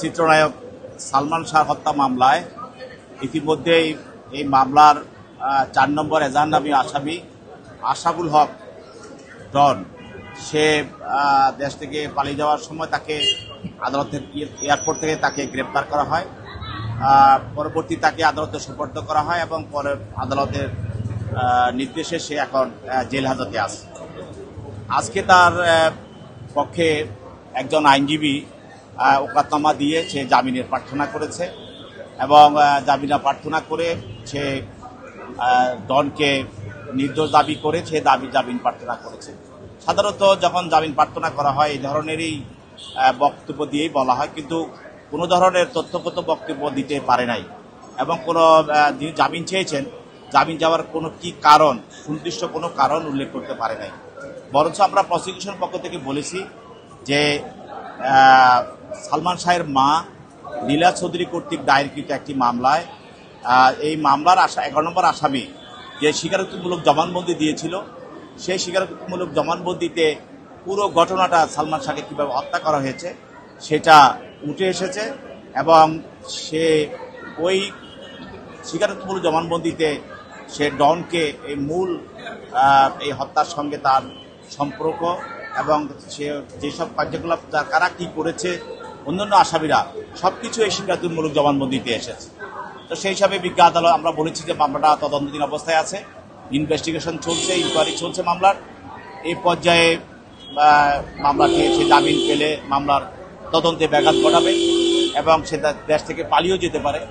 চিত্রনায়ক সালমান শাহ হত্যা মামলায় ইতিমধ্যেই এই মামলার 4 নম্বর এজাহারনামী আসামি আশরাফুল হক ডন সে দেশ থেকে পালিয়ে যাওয়ার সময় তাকে আদালতের এয়ারপোর্ট থেকে তাকে গ্রেপ্তার করা হয়। পরবর্তী তাকে আদালতে সোপর্দ করা হয় এবং পরে আদালতের নির্দেশে সে এখন জেল হাজতে আছে। আজকে তার পক্ষে একজন আইনজীবী ওকালতনামা দিয়ে সে জামিনের প্রার্থনা করেছে এবং জামিন প্রার্থনা করে সে ডনকে নির্দোষ দাবি করে সে জামিন প্রার্থনা করেছে। সাধারণত যখন জামিন প্রার্থনা করা হয় এই ধরনেরই বক্তব্য দিয়েই বলা হয়, কিন্তু কোনো ধরনের তথ্যগত বক্তব্য দিতে পারে নাই এবং কোনো যিনি জামিন চেয়েছেন জামিন যাওয়ার কোনো কি কারণ সুনির্দিষ্ট কোনো কারণ উল্লেখ করতে পারে নাই। বরঞ্চ আমরা প্রসিকিউশন পক্ষ থেকে বলেছি যে সালমান শাহের মা লীলা চৌধুরী কর্তৃক দায়েরকৃত একটি মামলায় এই মামলার 11 নম্বর আসামি যে স্বীকারোক্তিমূলক জবানবন্দি দিয়েছিল সেই স্বীকারোক্তিমূলক জবানবন্দিতে পুরো ঘটনাটা সালমান শাহকে কীভাবে হত্যা করা হয়েছে সেটা উঠে এসেছে এবং সে ওই স্বীকারোক্তিমূলক জবানবন্দিতে সে ডনকে এই মূল এই হত্যার সঙ্গে তার সম্পর্ক এবং সে যেসব কার্যকলাপ কারা কী করেছে অন্যান্য আসামিরা সবকিছু এই স্বীকারোক্তিমূলক জবানবন্দিতে এসেছে। তো সেই হিসাবে বিজ্ঞ আদালত আমরা বলেছি যে মামলাটা তদন্তাধীন অবস্থায় আছে, ইনভেস্টিগেশন চলছে, ইনকোয়ারি চলছে মামলার। এই পর্যায়ে মামলাটি সে জামিন পেলে মামলার তদন্তে ব্যাঘাত ঘটাবে এবং সে দেশ থেকে পালিয়েও যেতে পারে।